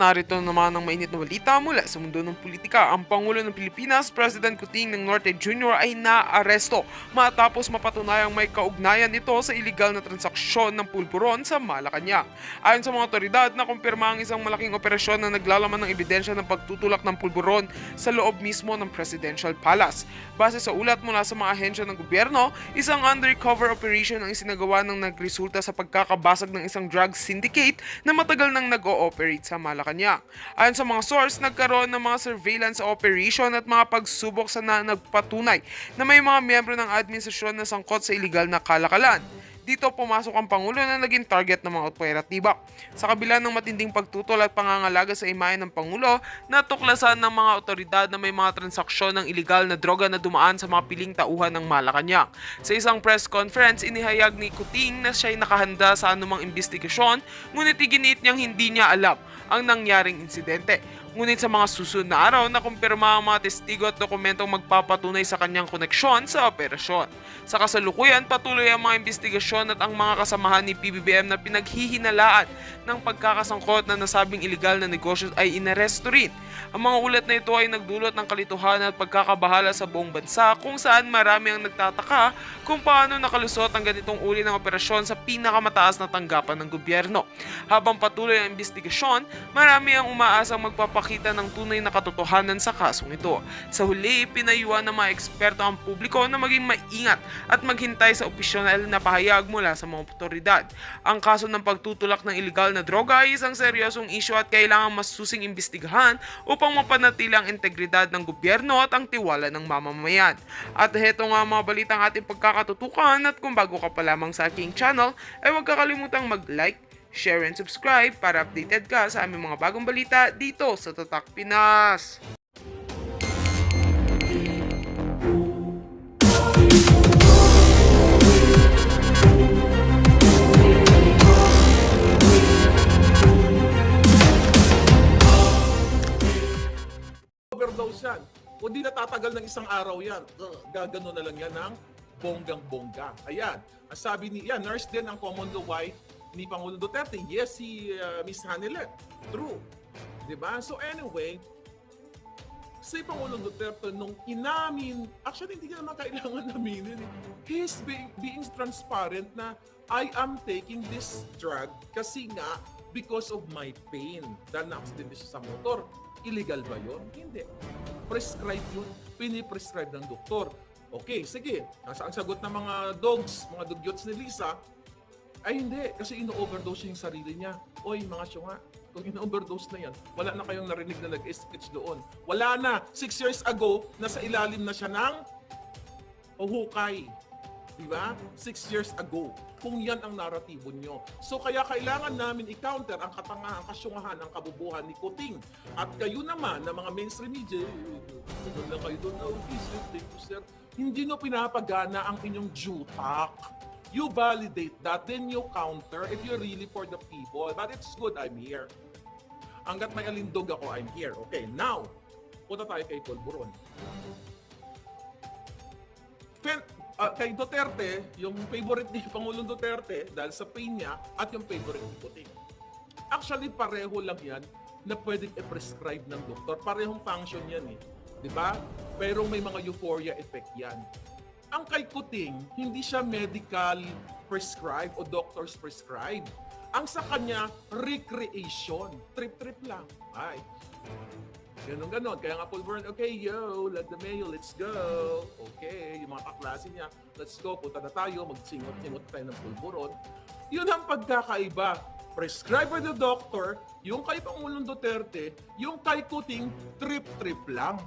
Narito naman ang mainit na balita mula sa mundo ng politika. Ang Pangulo ng Pilipinas, President Kuting ng Norte Jr. ay naaresto matapos mapatunayang may kaugnayan ito sa iligal na transaksyon ng pulburon sa Malacanang. Ayon sa mga otoridad, nakumpirma ang isang malaking operasyon na naglalaman ng ebidensya ng pagtutulak ng pulburon sa loob mismo ng Presidential Palace. Base sa ulat mula sa mga ahensya ng gobyerno, isang undercover operation ang isinagawa ng nagresulta sa pagkakabasag ng isang drug syndicate na matagal nang nag-ooperate sa Malacanang. Ayon sa mga source, nagkaroon ng mga surveillance operation at mga pagsubok sa nagpatunay na may mga miyembro ng administrasyon na sangkot sa iligal na kalakalan. Dito pumasok ang Pangulo na naging target ng mga operatiba. Sa kabila ng matinding pagtutol at pangangalaga sa imahe ng Pangulo, natuklasan ng mga otoridad na may mga transaksyon ng iligal na droga na dumaan sa mga piling tauhan ng Malacanang. Sa isang press conference, inihayag ni Kuting na siya'y nakahanda sa anumang investigasyon, ngunit iginiit niyang hindi niya alam ang nangyaring insidente. Ngunit sa mga susunod na araw, nakumpirma ang mga testigo at dokumentong magpapatunay sa kanyang koneksyon sa operasyon. Sa kasalukuyan, patuloy ang mga investigasyon at ang mga kasamahan ni PBBM na pinaghihinalaan ng pagkakasangkot na nasabing iligal na negosyo ay inaresto rin. Ang mga ulat na ito ay nagdulot ng kalituhan at pagkakabahala sa buong bansa kung saan marami ang nagtataka kung paano nakalusot ang ganitong uri ng operasyon sa pinakamataas na tanggapan ng gobyerno. Habang patuloy ang investigasyon, marami ang umaasang magpapakita ng tunay na katotohanan sa kasong ito. Sa huli, pinayuhan ng mga eksperto ang publiko na maging maingat at maghintay sa opisyonal na pahayag mula sa mga otoridad. Ang kaso ng pagtutulak ng iligal na droga ay isang seryosong isyu at kailangang mas susing imbestigahan upang mapanatili ang integridad ng gobyerno at ang tiwala ng mamamayan. At heto nga mga balitang ating pagkakatutukan, at kung bago ka pa lamang sa aking channel, ay huwag kakalimutang mag-like, share and subscribe para updated ka sa aming mga bagong balita dito sa Tatak Pinas. Overdose yan. Kung di natatagal ng isang araw yan, gagano na lang yan ng bonggang-bongga. Ayan. Ang sabi ni, yan, nurse din ang common law wife ni Pangulong Duterte. Yes, si Miss Hanilet. True. Diba? So anyway, si Pangulong Duterte nung inamin, actually hindi niya naman kailangan aminin. He's being transparent na I am taking this drug kasi nga because of my pain. Dahil na-accident siya sa motor. Illegal ba yun? Hindi. Prescribe yun. Piniprescribe ng doktor. Okay, sige. Ang sagot ng mga dogs, mga dugyots ni Lisa, ay hindi. Kasi ino-overdose yung sarili niya. Oy, mga syunga, kung ino-overdose na yan, wala na kayong narinig na nag-speech doon. Wala na. 6 years ago, nasa ilalim na siya ng hukay. Diba? 6 years ago. Kung yan ang naratibo nyo. So kaya kailangan namin i-counter ang katangahan, kasyungahan, ang kabubuhan ni Kuting. At kayo naman, na mga mainstream media, doon lang kayo doon, thank you sir. Hindi nyo pinapagana ang inyong jutak. You validate that, then you counter if you're really for the people. But it's good, I'm here. Hanggat may alindog ako, I'm here. Okay, now, punta tayo kay Pulburon. Kay Duterte, yung favorite ni Pangulong Duterte dahil sa pain niya at yung favorite ni Puting. Actually, pareho lang yan na pwedeng i-prescribe ng doktor. Parehong function yan eh. Diba? Pero may mga euphoria effect yan. Ang kay Kuting, hindi siya medical prescribe o doctor's prescribe. Ang sa kanya, recreation. Trip-trip lang. Ay. Ganon. Kaya nga Pulburon, okay, yo, let the mayo, let's go. Okay, yung mga kaklase niya, let's go, punta na tayo, magsingot-singot tayo ng Pulburon. Yun ang pagkakaiba. Prescribe by the doctor, yung kay Pangulong Duterte, yung kay Kuting, trip-trip lang.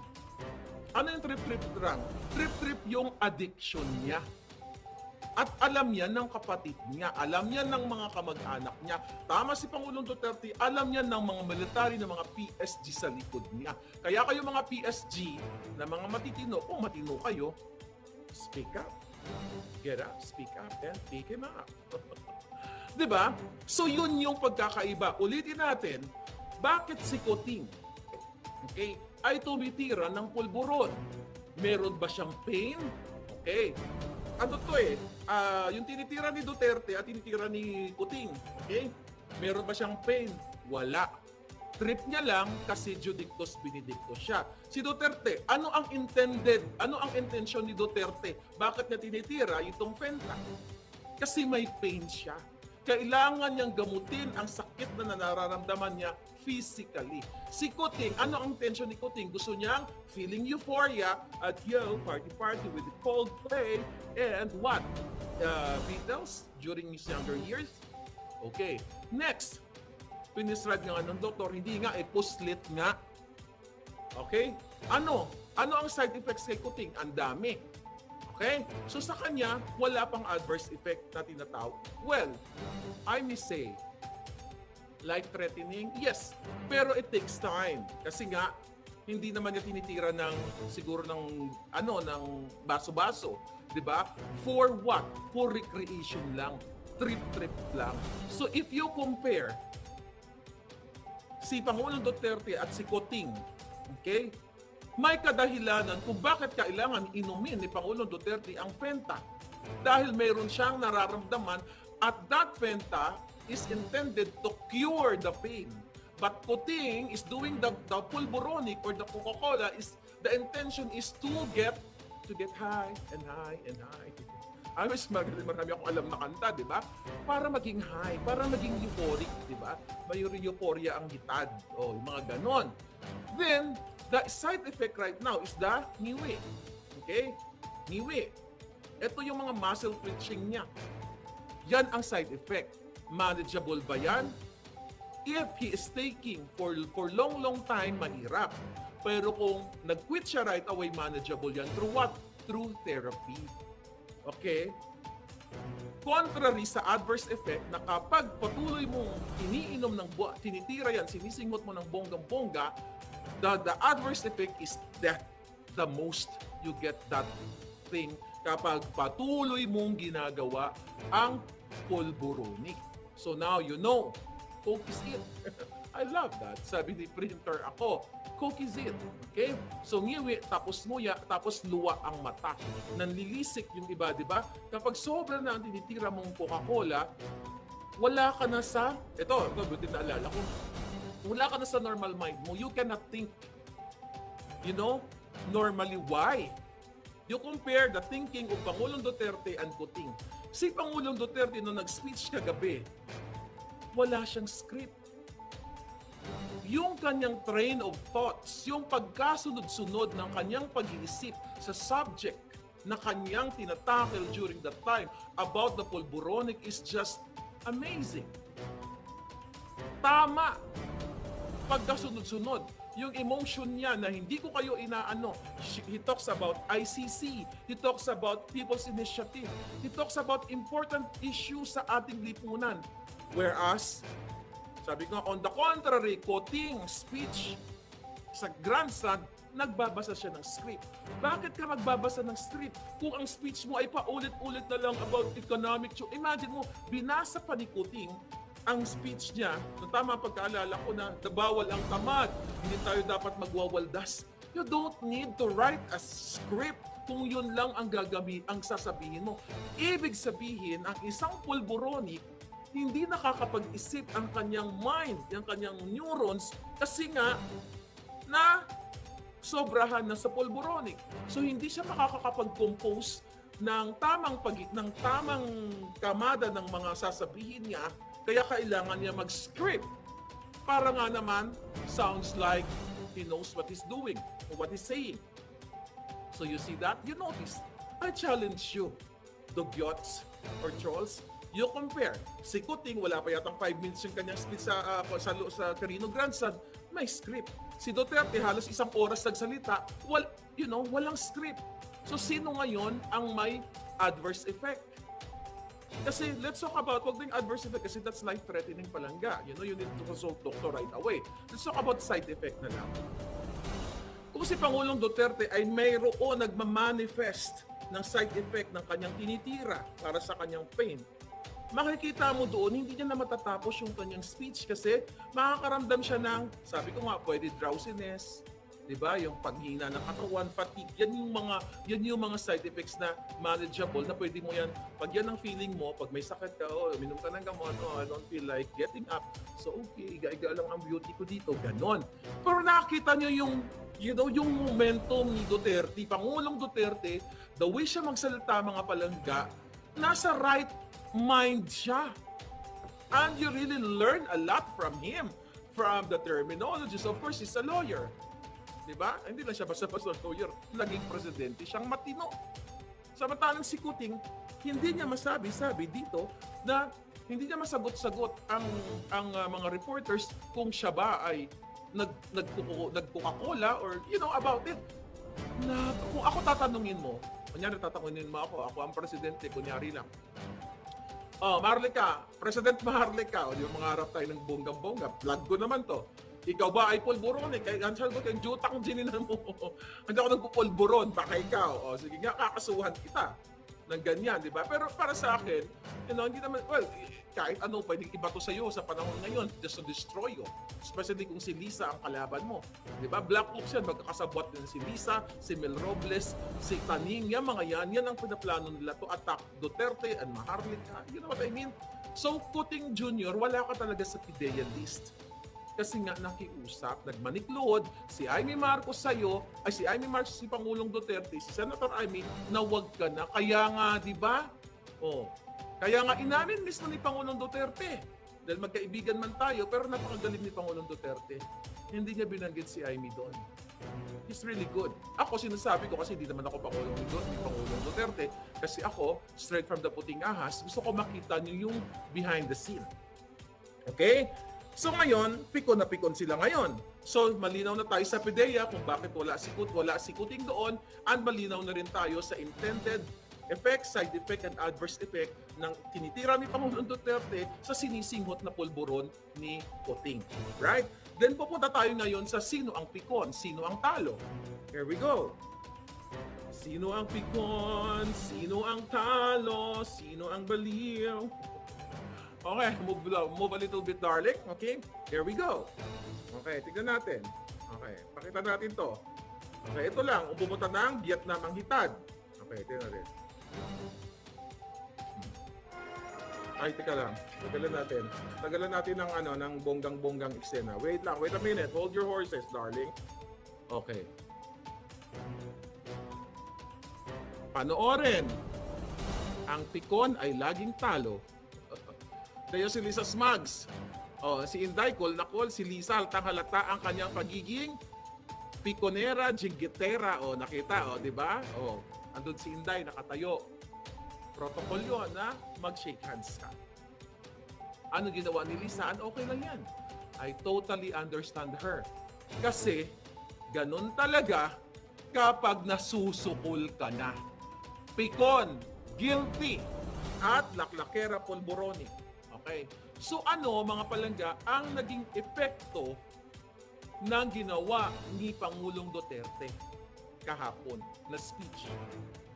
Ano yung trip-trip lang? Trip-trip yung addiction niya. At alam yan ng kapatid niya, alam yan ng mga kamag-anak niya. Tama si Pangulong Duterte, alam yan ng mga military, ng mga PSG sa likod niya. Kaya kayo mga PSG na mga matitino, kung matino kayo, speak up. Get up, speak up, and take him up. Diba? So yun yung pagkakaiba. Ulitin natin, bakit si Kuting, okay, ay tumitira ng Pulburon? Meron ba siyang pain? Okay. Ano to eh, yung tinitira ni Duterte at tinitira ni Kuting, okay? Meron ba siyang pain? Wala. Trip niya lang kasi Judictus Benedictus siya. Si Duterte, ano ang intensyon ni Duterte? Bakit niya tinitira itong Fenta? Kasi may pain siya. Kailangan niyang gamutin ang sakit na nararamdaman niya physically. Si Kuting, ano ang intention ni Kuting? Gusto niyang feeling euphoria at party with the Coldplay and what? Beatles during his younger years? Okay. Next, pinisrad nga ng doktor, hindi nga, puslit nga. Okay? Ano ang side effects kay Kuting? Ang dami. Okay? So sa kanya, wala pang adverse effect na tinatawag. Well, I may say, life-threatening, yes. Pero it takes time. Kasi nga, hindi naman niya tinitira siguro ng baso-baso. 'Di ba? For what? For recreation lang. Trip lang. So if you compare si Pangulong Duterte at si Kuting, okay? May kadahilanan kung bakit kailangan inumin ni Pangulong Duterte ang Fenta. Dahil mayroon siyang nararamdaman at that Fenta is intended to cure the pain. But Kuting is doing the pulboronic or the Coca-Cola, the intention is to get high and high and high. I wish marami akong alam na kanta, di ba? Para maging high, para maging euphoric, di ba? May euphoria ang hitad. O, yung mga ganon. Then, the side effect right now is the ngiwi. Okay? Ngiwi. Ito yung mga muscle twitching niya. Yan ang side effect. Manageable ba yan? If he is taking for long time, mahirap. Pero kung nag-quit siya right away, manageable yan. Through what? Through therapy. Okay? Contrary sa adverse effect na kapag patuloy mong iniinom tinitira yan, sinisingot mo ng bonggang-bongga, the adverse effect is death. The most you get that thing kapag patuloy mong ginagawa ang pulboronic. So now you know, Coke is it. I love that. Sabi ni printer ako, Coke is it. Okay? So ngiwi, tapos nguya, tapos luwa ang mata. Nanlilisik yung iba, di ba? Kapag sobra na ang tinitira mong Coca-Cola, wala ka na sa, ito buti naalala ko, wala ka na sa normal mind mo. You cannot think. You know? Normally, why? You compare the thinking of Pangulong Duterte and Kuting. Si Pangulong Duterte nung nag-speech kagabi, wala siyang script. Yung kanyang train of thoughts, yung pagkasunod-sunod ng kanyang pag-iisip sa subject na kanyang tinatackle during that time about the pulboronic is just amazing. Tama. Pagkasunod-sunod. Yung emotion niya na hindi ko kayo inaano. He talks about ICC. He talks about People's Initiative. He talks about important issues sa ating lipunan. Whereas, sabi ko, on the contrary, Kuting speech sa grandstand, nagbabasa siya ng script. Bakit ka magbabasa ng script? Kung ang speech mo ay paulit-ulit na lang about economic, imagine mo, binasa pa ni Kuting ang speech niya, no, tama pagkaalala ko na bawal ang tamad, hindi tayo dapat magwawaldas. You don't need to write a script kung yun lang ang ang sasabihin mo. Ibig sabihin, ang isang pulboronic, hindi nakakapag-isip ang kanyang mind, ang kanyang neurons, kasi nga na sobrahan na sa pulboronic. So hindi siya makakapag-compose ng tamang kamada ng mga sasabihin niya, kaya kailangan niya mag-script. Para nga naman, sounds like he knows what he's doing or what he's saying. So you see that? You notice. I challenge you, dugyots or trolls, you compare. Si Kuting, wala pa yatang 5 minutes yung kanyang speech sa Carino Grandstand, may script. Si Duterte, halos 1 oras nagsalita, walang script. So sino ngayon ang may adverse effect? Kasi let's talk about, wag din adverse effect kasi that's life-threatening palangga. You need to consult doctor right away. Let's talk about side effect na lang. Kung si Pangulong Duterte ay mayroon nagmamanifest ng side effect ng kanyang tinitira para sa kanyang pain, makikita mo doon, hindi niya na matatapos yung kanyang speech kasi makakaramdam siya ng, sabi ko nga, pwede drowsiness, 'di ba? Yung paghina ng katawan, fatigue, yan yung mga side effects na manageable na pwede mo yan pag yan ang feeling mo, pag may sakit ka, uminom ka ng gamot, I don't feel like getting up. So okay, iga-iga lang ang beauty ko dito, ganon. Pero nakita nyo yung momentum ni Duterte, Pangulong Duterte, the way siya magsalita mga palangga, nasa right mind siya. And you really learn a lot from him, from the terminologies. Of course, he's a lawyer. Diba? Hindi lang siya basta-basta lawyer. Naging presidente, siyang matino. Samantalang si Kuting, hindi niya masabi dito na hindi niya masagot-sagot ang mga reporters kung siya ba ay nag-Coca-Cola or about it. Na kung ako tatanungin mo, kunyari tatanungin mo ako ang presidente, kunyari lang. Maharlika, President Maharlika, yung mga harap tayo ng bonggang-bongga, plug ko naman to. Ikaw ba ay pulburon? Kaya sabi ko, yung jutang dininan mo. Hindi ako nagpupulburon, baka ikaw. Sige nga, kakasuhan kita ng ganyan, di ba? Pero para sa akin, hindi naman, kahit ano, pwedeng ibato sa'yo sa panahon ngayon just to destroy you. Especially kung si Lisa ang kalaban mo. Di ba? Black Ops yan, magkakasabwat din si Lisa, si Mel Robles, si Taning, yan ang pinaplano nila to attack Duterte and Maharlika. You know what I mean? So, Kuting Jr., wala ka talaga sa PIDEA list. Kasi nga nakiusap, nagmaniklood, si Amy Marcos sa'yo, si Amy Marcos, si Pangulong Duterte, si Senator Amy, na wag ka na. Kaya nga, di ba? Kaya nga inamin mismo ni Pangulong Duterte. Dahil magkaibigan man tayo, pero napakagaling ni Pangulong Duterte. Hindi niya binanggit si Amy doon. He's really good. Ako, sinasabi ko kasi hindi naman ako Pangulong Duterte. Kasi ako, straight from the puting ahas, gusto ko makita niyo yung behind the scene. Okay? So ngayon, pikon na pikon sila ngayon. So malinaw na tayo sa PIDEA kung bakit wala si Kuting doon, and malinaw na rin tayo sa intended effect, side effect, and adverse effect ng tinitira ni Pangulong Duterte sa sinisinghot na pulburon ni Kuting. Right? Then pupunta tayo ngayon sa sino ang pikon, sino ang talo. Here we go. Sino ang pikon, sino ang talo, sino ang baliw. Okay, move a little bit, darling. Okay, here we go. Okay, tignan natin. Okay, pakita natin to. Okay, ito lang. Pumunta ng Vietnam ang hitad. Okay, tignan natin. Ay, teka lang. Tagalan natin ng bonggang-bonggang eksena. Wait a minute. Hold your horses, darling. Okay. Panoorin. Ang pikon ay laging talo. Tayo si Lisa Smugs. Si Inday, call na call. Si Lisa, halata ang kanyang pagiging pikonera, jinggitera. Nakita, di ba? Andun si Inday, nakatayo. Protocol yun na mag-shake hands ka. Ano ginawa ni Lisa? Okay lang yan. I totally understand her. Kasi, ganun talaga kapag nasusukol ka na. Pikon, guilty, at laklakera polboroni. Okay. So mga palangga, ang naging epekto ng ginawa ni Pangulong Duterte kahapon na speech?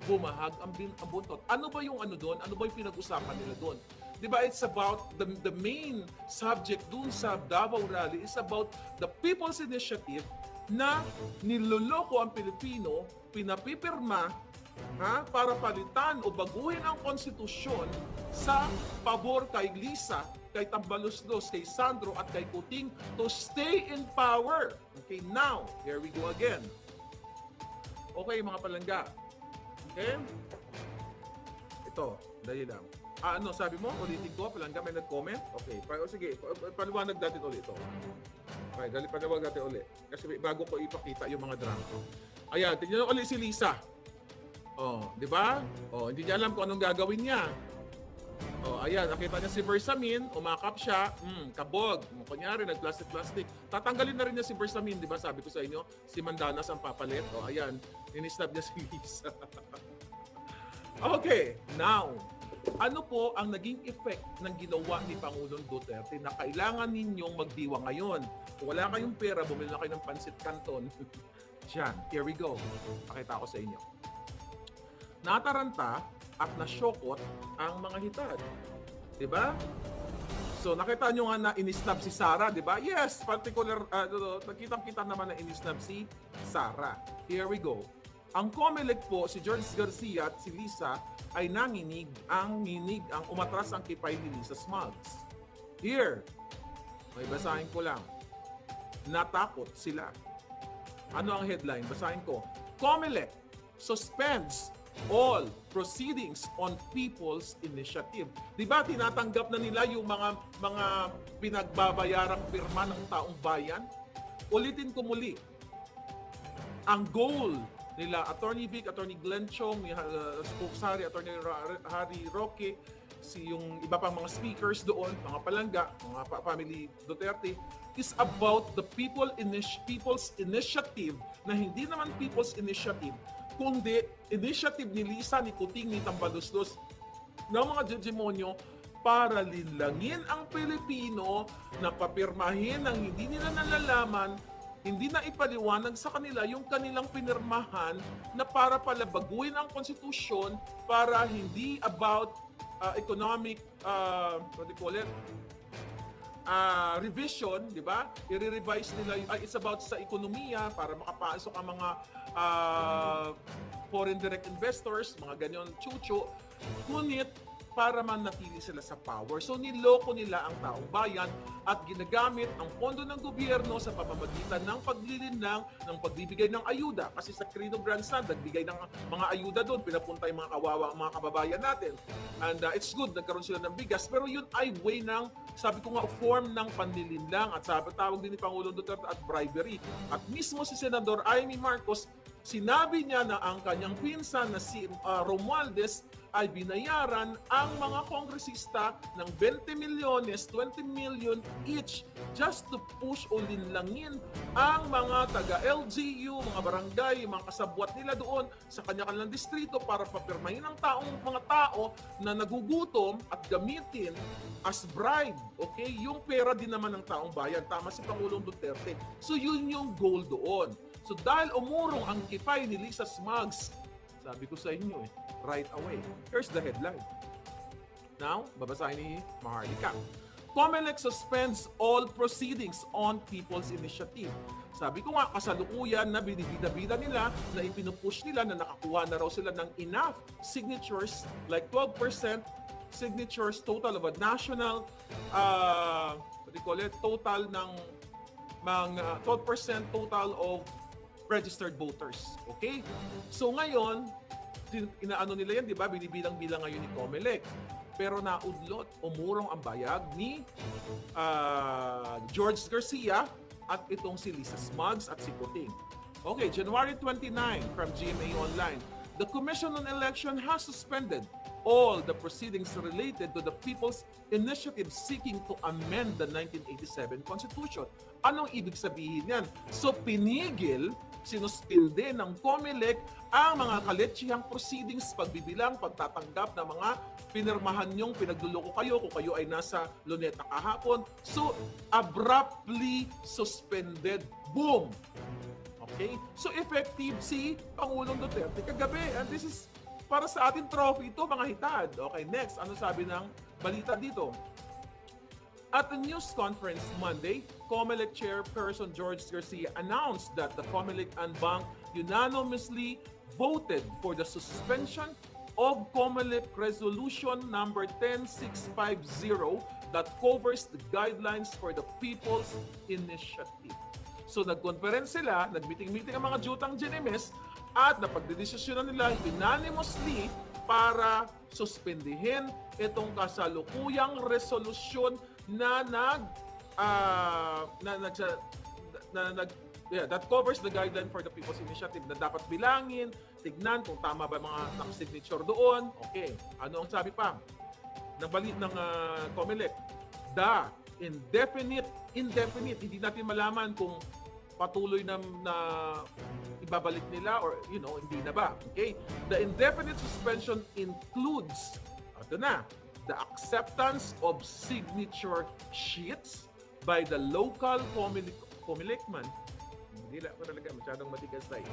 Bumahag ang buntot. Ano ba yung doon? Ano ba yung pinag-usapan nila doon? Diba, it's about the main subject dun sa Davao Rally is about the People's Initiative na niloloko ang Pilipino, pinapipirma para palitan o baguhin ang konstitusyon sa pabor kay Lisa, kay Tambaloslos, kay Sandro at kay Kuting to stay in power. Okay, now, here we go again. Okay, mga palangga. Okay? Ito, dali lang. Sabi mo? Ulitin ko, palangga, may nag-comment? Okay, sige, paliwanag natin ulit ito. Okay, paliwanag natin ulit. Kasi bago ko ipakita yung mga drama. Ayan, tingnan ulit si Lisa. Di ba? Hindi niya alam kung anong gagawin niya. Ayan, nakita niya si Bersamin, umakap siya, kabog. Kunyari, nag-plastic. Tatanggalin na rin niya si Bersamin, di ba? Sabi ko sa inyo, si Mandanas ang papalit. Ayan, ninistab niya si Lisa. Okay, now, ano po ang naging effect ng ginawa ni Pangulong Duterte na kailangan ninyong magdiwa ngayon? Kung wala kayong pera, bumili na kayo ng Pansit Canton. Diyan, here we go. Pakita ko sa inyo. Nataranta at nasyokot ang mga hitad. Diba? So nakita nyo nga na inisnab si Sara, di ba? Yes, particular, nakitang-kita naman na inisnab si Sara. Here we go. Ang COMELEC po, si George Garcia at si Lisa ay nanginig ang umatras ang kipay ni Lisa Smugs. Here, may basahin ko lang. Natakot sila. Ano ang headline? Basahin ko. COMELEC suspends all proceedings on People's Initiative. Di ba tinatanggap na nila yung mga pinagbabayarang pirma ng taong bayan? Ulitin ko muli. Ang goal nila, Attorney Vic, Attorney Glenn Chong, Spokes Harry, Attorney Harry Roque, yung iba pang mga speakers doon, mga palangga, mga family Duterte, is about the people's initiative na hindi naman people's initiative, kundi initiative ni Lisa, ni Kuting, ni Tambaluslos, ng mga demonyo para linlangin ang Pilipino na papirmahin ng hindi nila nalalaman, hindi na ipaliwanag sa kanila yung kanilang pinirmahan na para pala baguhin ang konstitusyon para hindi about economic, what do you call it? Revision, di ba? I-revise nila, it's about sa ekonomiya para makapasok ang mga foreign direct investors, mga ganyan chucho, ngunit para manatili sila sa power. So niloko nila ang taong bayan at ginagamit ang pondo ng gobyerno sa pamamagitan ng paglilinlang, ng pagbibigay ng ayuda. Kasi sa Crino Grandstand, nagbigay ng mga ayuda doon, pinapunta yung mga kawawa, mga kababayan natin. And it's good, nagkaroon sila ng bigas. Pero yun ay way ng, sabi ko nga, form ng panlilinlang at sabi tawag din ni Pangulong Duterte at bribery. At mismo si Senador Amy Marcos, sinabi niya na ang kanyang pinsan na si Romualdez ay binayaran ang mga kongresista ng 20 milyones, 20 million each just to push o linlangin ang mga taga-LGU, mga barangay, mga kasabwat nila doon sa kanya-kanilang distrito para papirmahin ang mga tao na nagugutom at gamitin as bribe. Okay? Yung pera din naman ng taong bayan. Tama si Pangulong Duterte. So yun yung goal doon. So dahil umurong ang kipay ni Lisa Smugs, sabi ko sa inyo right away. Here's the headline. Now, babasahin ni Maharlika. COMELEC suspends all proceedings on People's Initiative. Sabi ko nga, kasalukuyan na binibida-bida nila, na ipinupush nila na nakakuha na raw sila ng enough signatures, like 12% signatures total of a national, what do you call it, total ng 12% total of registered voters. Okay? So ngayon, inaano nila yan, di ba? Binibilang-bilang ngayon ni COMELEC. Pero naudlot, umurong ang bayag ni George Garcia at itong si Lisa Smugs at si Kuting. Okay, January 29 from GMA Online. The Commission on Election has suspended all the proceedings related to the People's Initiative seeking to amend the 1987 Constitution. Anong ibig sabihin yan? So pinigil, sinuspinde ng COMELEC ang mga kaletsihang proceedings, pagbibilang, pagtatanggap ng mga pinirmahan nyong pinagluloko kayo kung kayo ay nasa Luneta kahapon. So abruptly suspended. Boom! Okay? So effective si Pangulong Duterte kagabi. And this is para sa ating trophy ito, mga hitad. Okay, next. Ano sabi ng balita dito? At the news conference Monday, COMELEC Chairperson George Garcia announced that the COMELEC and Bank unanimously voted for the suspension of COMELEC Resolution number 10650 that covers the guidelines for the People's Initiative. So nagkonference sila, nagmeeting-meeting ang mga jutang GNMS at napagdedesisyonan nila unanimously para suspendihin itong kasalukuyang resolusyon that covers the guideline for the People's Initiative na dapat bilangin, tignan kung tama ba mga nakasignature doon. Okay, ano ang sabi pa? Nabalit ng COMELEC, the indefinite, hindi natin malaman kung patuloy na ibabalik nila or hindi na ba. Okay? The indefinite suspension includes, ito na, the acceptance of signature sheets by the local COMELECman. Hindi lang ko talaga, masyadong matigas tayo.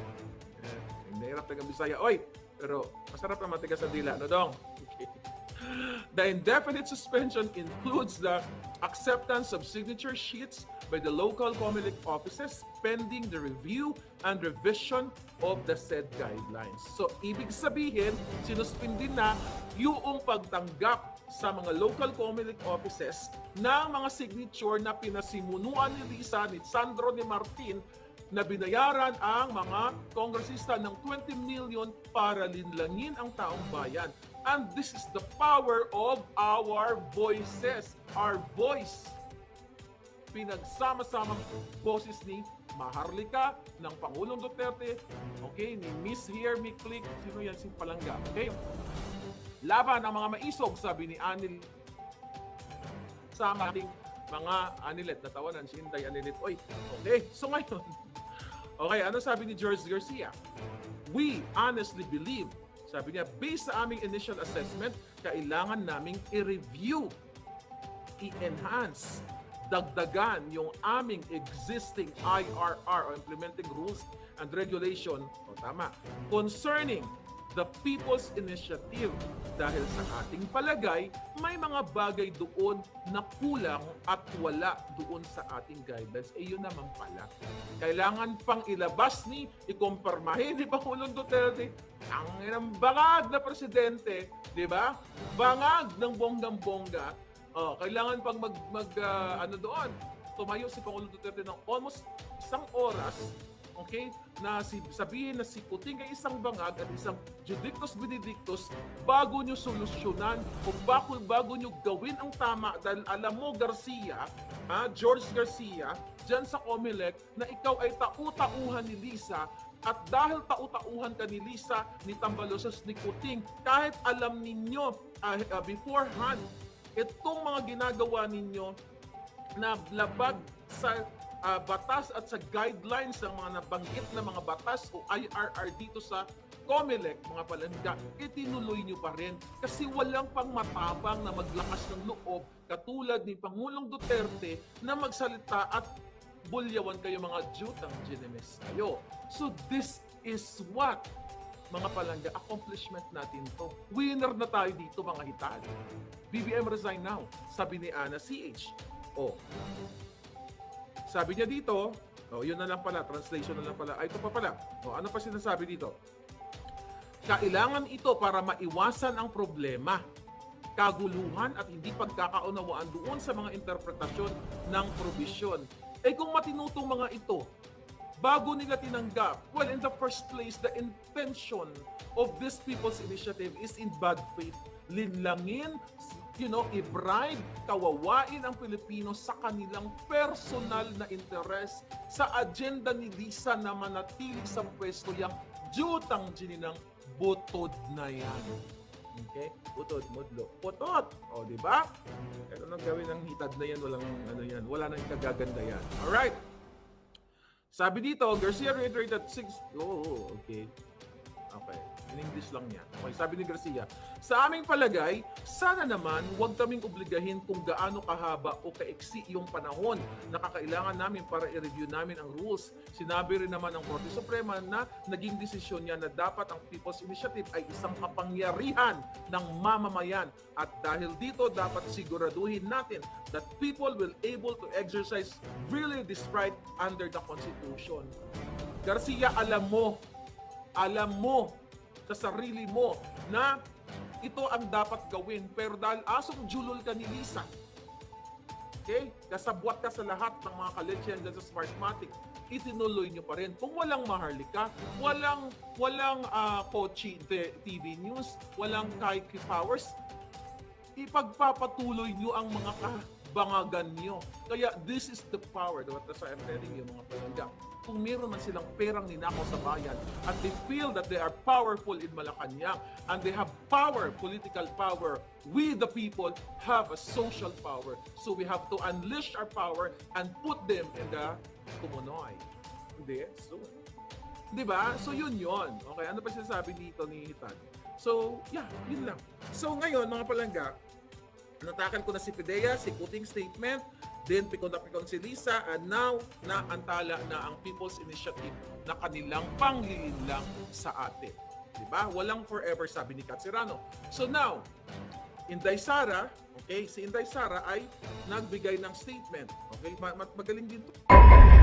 Nahirap tagang Bisaya. Oy! Pero masarap na matigas ang dila. Ano dong? Okay. The indefinite suspension includes the acceptance of signature sheets by the local COMELEC offices pending the review and revision of the said guidelines. So, ibig sabihin, sinuspindin na yung pagtanggap sa mga local COMELEC offices ng mga signature na pinasimunuan ni Lisa, ni Sandro, ni Martin na binayaran ang mga kongresista ng 20 million para linlangin ang taong bayan. And this is the power of our voices. Our voice. Pinagsama-samang boses ni Maharlika, ng Pangulong Duterte, okay, ni Miss Here, Me Click, sino yan, si Palangga, okay? Laban ang mga maisog, sabi ni Anil sa ating mga Anilet, natawanan si Inday Anilet. Oy, okay, so ngayon, okay, ano sabi ni George Garcia? We honestly believe, sabi niya, based sa aming initial assessment, kailangan naming i-review, i-enhance, dagdagan yung aming existing IRR o Implementing Rules and Regulation, o tama, concerning the People's Initiative dahil sa ating palagay, may mga bagay doon na kulang at wala doon sa ating guidelines. Eh yun naman pala. Kailangan pang ilabas ni, ikumpirmahin ni Pangulong Duterte ang bangag na presidente, di ba? Bangag ng bonggang-bongga. Kailangan pang ano doon, tumayo si Pangulong Duterte ng almost 1 oras, okay, na sabihin na si Kuting ay isang bangag at isang judictus benedictus bago nyo solusyonan o bago nyo gawin ang tama dahil alam mo Garcia, George Garcia, dyan sa COMELEC na ikaw ay tau-tauhan ni Lisa at dahil tau-tauhan ka ni Lisa, ni Tambalosas, ni Kuting, kahit alam ninyo beforehand, itong mga ginagawa ninyo na labag sa batas at sa guidelines ng mga nabanggit na mga batas o IRR dito sa COMELEC, mga palangga, itinuloy nyo pa rin kasi walang pang matapang na maglakas ng loob katulad ni Pangulong Duterte na magsalita at bulyawan kayo mga jutang ginemes kayo. So this is what, mga palangga, accomplishment natin to. Winner na tayo dito, mga hital. BBM resign now, sabi ni Ana CH. Sabi niya dito, yun na lang pala, translation na lang pala. Ito pa pala. Ano pa sinasabi dito? Kailangan ito para maiwasan ang problema, kaguluhan at hindi pagkakaunawaan doon sa mga interpretasyon ng probisyon. Kung matinutong mga ito, bago nila tinanggap, well, in the first place, the intention of this People's Initiative is in bad faith. Linlangin, i-bribe, kawawain ang Pilipino sa kanilang personal na interes sa agenda ni Lisa na manatili sa pwesto yung jutang gininang butod na yan. Okay? Butod, mudlo. Putot! di ba? Pero nang gawin ng hitad na yan, wala nang ikagaganda yan. Alright! Sabi dito, Garcia reiterated 6... okay. Okay. In English lang yan. Okay, sabi ni Garcia, sa aming palagay, sana naman huwag kaming obligahin kung gaano kahaba o kaiksi yung panahon na kakailangan namin para i-review namin ang rules. Sinabi rin naman ng Korte Suprema na naging desisyon niya na dapat ang People's Initiative ay isang kapangyarihan ng mamamayan at dahil dito dapat siguraduhin natin that people will able to exercise really this right under the Constitution. Garcia, alam mo sa sarili mo na ito ang dapat gawin. Pero dahil asong julol ka ni Lisa, okay, kasabwat ka sa lahat ng mga kaletsyan dyan sa Smartmatic, itinuloy nyo pa rin. Kung walang Maharlika, walang Kochi TV News, walang Kaiki Powers, ipagpapatuloy nyo ang mga kabangagan nyo. Kaya this is the power. That's why I'm telling you, mga palangga. Kung meron man silang perang ninakaw sa bayan at they feel that they are powerful in Malacanang and they have power, political power, we the people have a social power. So we have to unleash our power and put them in the Kumunoy. Hindi? So, di ba? So yun. Okay, ano pa sinasabi dito ni Hitan? So, yeah, yun lang. So ngayon, mga palangga, natakal ko na si Pidea, si Kuting statement, then pikon si Lisa, and now naantala na ang People's Initiative na kanilang panglilinlang sa atin. Diba? Walang forever, sabi ni Kat Serrano. So now, Inday Sara, Okay, si Inday Sara ay nagbigay ng statement. Okay, magaling din to.